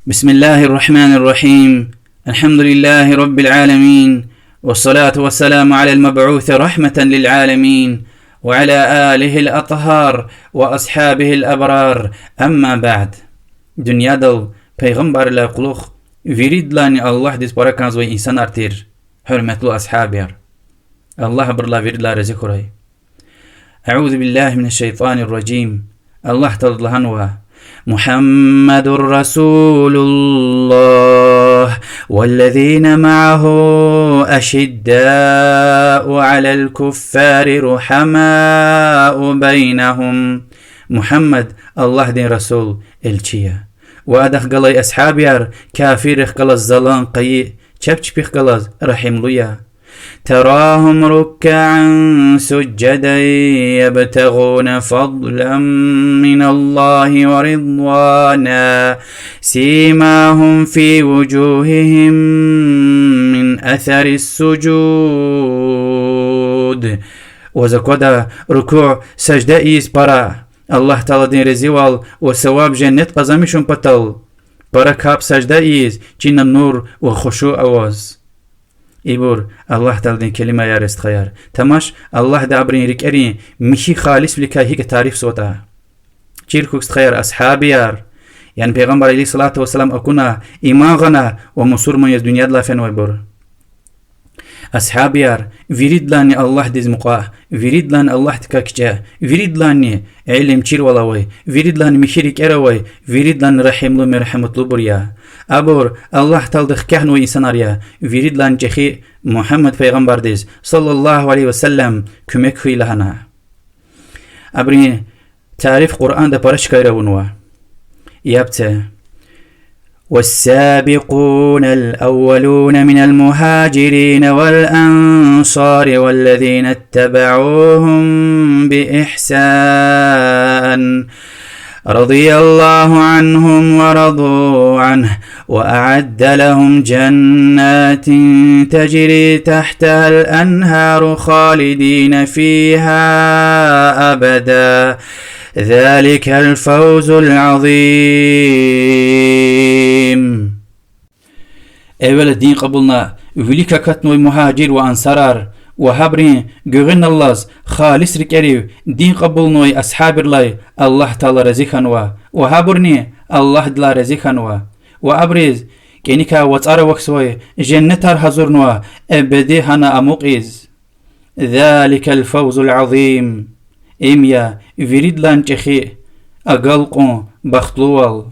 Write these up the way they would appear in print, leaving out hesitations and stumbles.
بسم الله الرحمن الرحيم. الحمد لله رب العالمين، والصلاة والسلام على المبعوث رحمة للعالمين وعلى آله الأطهار وأصحابه الأبرار. أما بعد. دنيا دل پیغمبر لا قلوخ وريد لاني الله ديس براكانز وي إنسان ارتير حرمتلو أصحابير الله برلا وريد لا رزقه. أعوذ بالله من الشيطان الرجيم. الله تضلهنوا محمد رسول الله والذين معه أشداء على الكفار رحماء بينهم. محمد الله دين رسول الچيا وادخ قلي أصحابيار كافر قل الزلان قي چبچ قلز رحم ليا. تراهم ركعا سجدا يبتغون فضلا من الله ورضوانا سيماهم في وجوههم من أثر السجود. وزكودا ركوع سجدة إيس برا الله تعالى دين رزيوال وثواب جنة قزامشون بطل برا كاب سجدة إيس جين النور وخشوع أواز إبور الله تعالى دين كلمة يا رست خيار تماش الله دا عبرين ركارين مشي خالص لكا هيك تعريف صوتا چيركوكس خيار أصحابي يار يعني پیغمبر عليه الصلاة والسلام أكونا إيماغنا ومصور من الدنيا دلا فين ويبور أصحابي يار وريد لاني الله ديز مقاه وريد لان الله تكاكجا وريد لاني علم چير ولاوي وريد لان مشيرك اروي وريد لان رحم لو مرحمت لو بريا أبور الله تلدخ كهنو إنساناريا وريد لان جخي محمد پیغمبر ديز صلى الله عليه وسلم كمك خوي لهنا. أبرين تعريف قرآن دا برش كيرونوا يابته والسابقون الأولون من المهاجرين والأنصار والذين اتبعوهم بإحسان رضي الله عنهم ورضوا عنه وأعد لهم جنات تجري تحتها الأنهار خالدين فيها أبدا ذلك الفوز العظيم. أول الدين قبلنا وليك كتنوي مهاجر وأنصار وهبرين جغن الله خالص ركريو دين قبلنوي أصحاب الله تعالى رزقنوا وهبرني الله دلا رزقنوا وأبرز كينيكا وطار وكسوي جنتار حضرنوا أبدي هنا أموقيز ذلك الفوز العظيم. إميا وريد لان چخي أقلقون بختلوال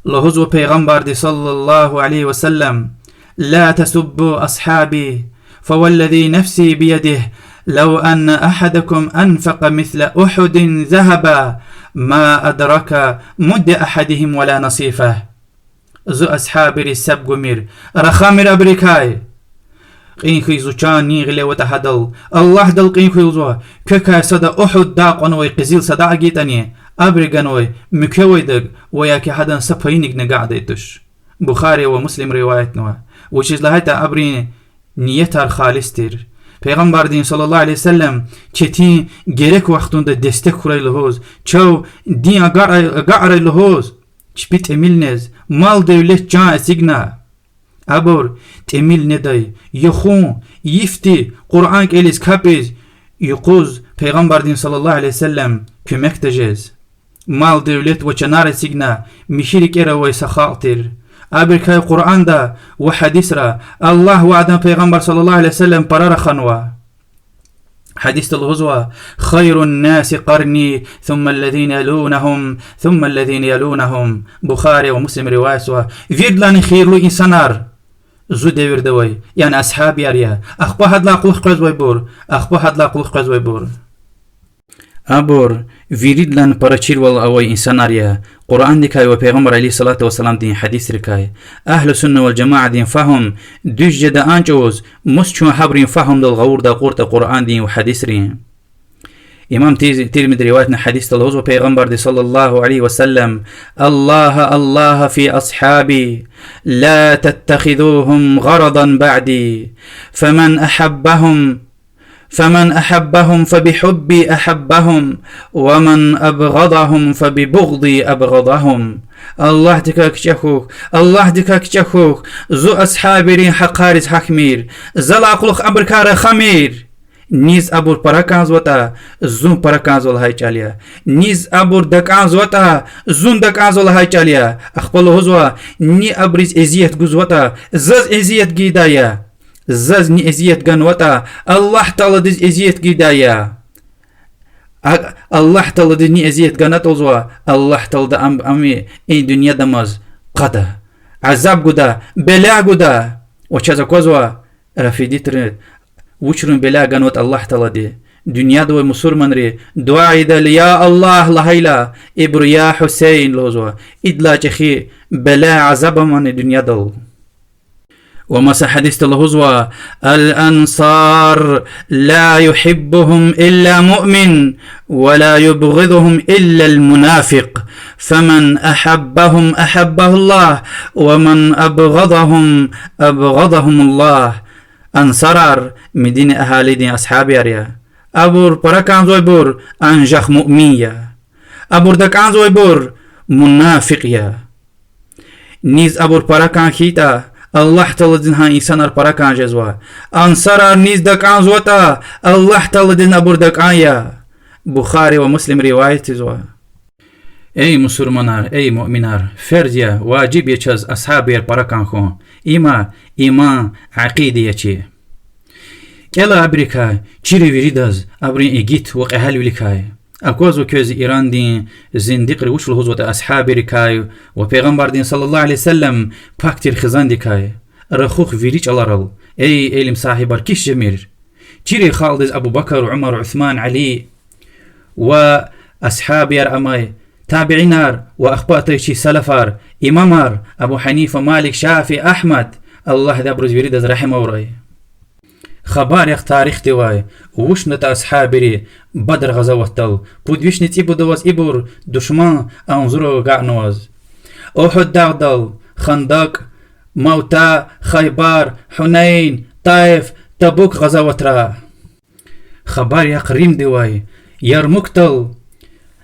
لهزو پیغمبر دي صلى الله عليه وسلم لا تسبوا أصحابي فوالذي نفسي بيده لو أن أحدكم أنفق مثل أحد ذهبا ما أدرك مد أحدهم ولا نصيفه. زو أصحابي السبق مير رخامر أبريكاي قين خيزو چان نيغلي وتحدل الله دل قين خيزو ككا صدا أحد داقون قزيل صدا أجيتاني أبريغانوي مكويدق وياكي حدن سباينيك نقعدتش. بخاري ومسلم روايتنا وشيز لهايتا أبرين نيتار خالصتر. پیغمبر دين صلى الله عليه وسلم چتين گرك وقتون دا دستك خوري لهوز چو دين اقعر لهوز چبت اميل مال دولت جان اسيگنا أبور تميل نداي يخون يفتي قرآن كاليس كابيز يقوز پیغمبر دين صلى الله عليه وسلم كمك تجيز مال دولت وچنار اسيگنا مشيرك اروي سخاطر أبركاي قرآن دا وحديث را الله وعدم پیغمبر صلى الله عليه وسلم برار خنوا حديث الغزوة خير الناس قرني ثم الذين يلونهم ثم الذين يلونهم. بخاري ومسلم رواية فيدلان خير لو إنسانار زو دور دوي يعني أصحاب ياريا أخبا هاد لا قلوخ قزوي بور أخبا هاد لا قلوخ قزوي بور أبور فيريد لان براشير والأوي إنسان أريا قرآن ديكاي وبيغمبر عليه الصلاة والسلام دين حديث ركاي أهل السنة والجماعة دين فهم دوش جدا أنجوز مسچون حبرين فهم دل غور دا قورتا قرآن دين وحديث رين. إمام ترمذي روايتنا حديث الهوز وبيغمبر دي صلى الله عليه وسلم الله الله في أصحابي لا تتخذوهم غرضا بعدي فمن أحبهم فمن أحبهم فبحبي أحبهم ومن أبغضهم فببغضي أبغضهم. الله دكاك جخوك، الله دكاك جخوك، زو أصحابي حقارز حكمير، زل عقلخ أبركار خمير. نیز ابور پرکانز وتا زون پرکانز ول های چالیا، نیز ابور دکانز وتا زون دکانز ول های چالیا. اخبل هزوا نی ابریز ازیت گوز وتا زز ازیت گیدایا، زز نی ازیت گن وتا الله تعالی دز ازیت گیدایا. الله تعالی دز نی ازیت گنات وزوا الله تعالی د امی این دنیا دماز قدا عذاب گدا بلا گدا و چذا کوزوا رفیدیتر وچرن بلا گنوت الله تعالی دی دنیا دو مسلمان ری دعای دل یا الله لهیلا ابر یا حسین لوزوا ادلا چخی بلا عذاب من دنیا دل. ومسا حديث الهزوة الأنصار لا يحبهم إلا مؤمن ولا يبغضهم إلا المنافق فمن أحبهم أحبه الله ومن أبغضهم أبغضهم الله. أنصار مدينة أهالي دين أصحابي أريا أبور بركان زوي بور أنجخ مؤمنية أبور دكان زوي بور منافقية نيز أبور بركان كيتا الله تعالی دنها إنسان بركان جزوا. أنصار نيز دكان زوتا الله تعالی دن أبور دكان يا. بخاري ومسلم رواية زوا. أي مسلمانار أي مؤمنار فرجيا واجب يچز أصحابي بركان خو إما إيمان عقيدة يچي كلا أبريكا چيري ويريداز أبرين إيجيت وقهال ولكاي أكوزو كوز إيران دين زندق روش الهزوة أصحابي ركاي وبيغمبر دين صلى الله عليه وسلم باكتير خزان ديكاي رخوخ فيريج ألارل أي إلم صاحبار كيش جمير چيري خالدز أبو بكر وعمر وعثمان علي وأصحابي أماي تابعينار وأخباتيشي سلفار إمامار أبو حنيفة مالك شافي أحمد الله دبرز فيريداز رحمه وراي. خبر يخ تاريخ تواي وش نتا أصحابي بدر غزوتل بود وش نتيبو دواز إبور دشمن أنظرو قعنواز أحد دغدل خندق موتا خيبر حنين طائف تبوك غزوترا. خبر يخ ريم دواي يرمكتل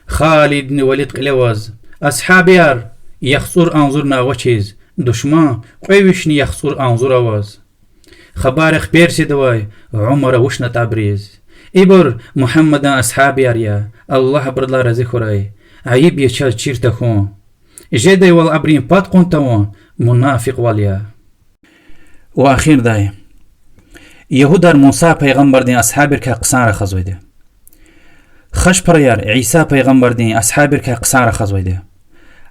خالد بن وليد قلواز أصحابيار يخسر أنظرنا وچيز دشمن قويشني يخسر أنظر أواز. خبر خبير دواي عمر وشنا تبريز إبر محمد أصحابي أريا الله برلا رزي خراي عيب يشال چيرتخون جدي والأبرين بات قنتوان منافق واليا. وأخير داي يهودار موسى پیغمبر دين أصحابي كا قصار خزويده خش بريار عيسى پیغمبر دين أصحابي كا قصار خزويده.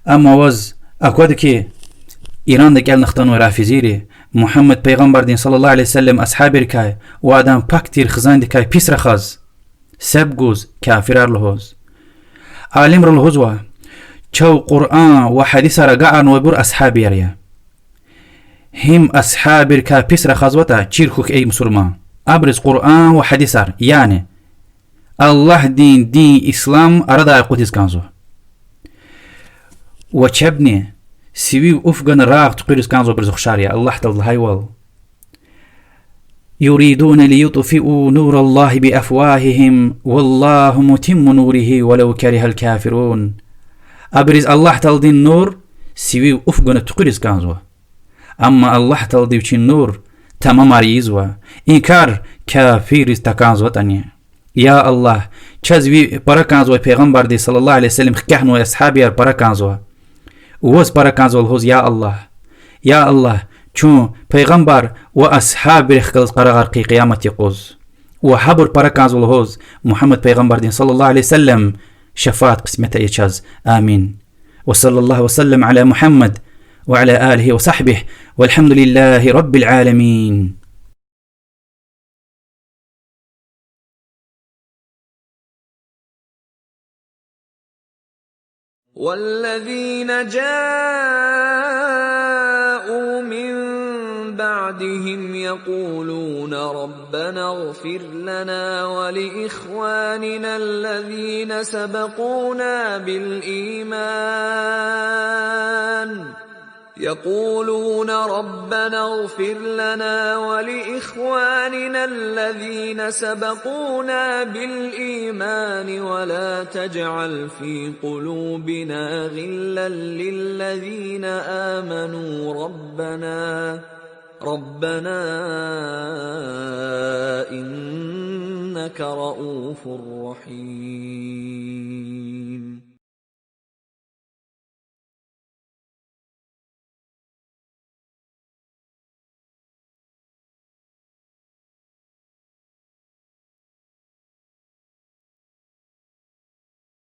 أما وز أكود كي إيران دكال نختانو رافزيري محمد پیغمبر دين صلى الله عليه وسلم أصحابي ركاي وآدم باكتير خزان دكاي بيس رخاز سبقوز كافرار لهوز عالم رلهوزوا چو قرآن وحديث رقعان وبر أصحابي ريا هم أصحابي ركاي بيس رخازوتا چيرخوك أي مسلمان أبرز قرآن وحديثار يعني الله دين إسلام أردا قدس كانزو وچبني سوي أفغان راغ تقيرس كانزو برزخ شاريا الله تعالى هايوال يريدون ليطفئوا نور الله بأفواههم والله متم نوره ولو كره الكافرون. أبرز الله تعالى دين نور سوي أفغان تقيرس كانزو أما الله تعالى دين نور تمام ريزوا إنكار كافر استكانزو تانية. يا الله چزوي بركانزو پیغمبر دي صلى الله عليه وسلم خكحنو أصحابي بركانزو وز بركانزو الهوز يا الله چون پیغمبر و أصحاب رخكالز قرغرقي قيامة يقوز وحبر بركانزو الهوز محمد پیغمبر دين صلى الله عليه وسلم شفاعت قسمته يچاز آمين. وصلى الله وسلم على محمد وعلى آله وصحبه والحمد لله رب العالمين. والذين جاءوا من بعدهم يقولون ربنا اغفر لنا ولإخواننا الذين سبقونا بالإيمان يقولون ربنا اغفر لنا ولإخواننا الذين سبقونا بالإيمان ولا تجعل في قلوبنا غلا للذين آمنوا ربنا إنك رؤوف رحيم.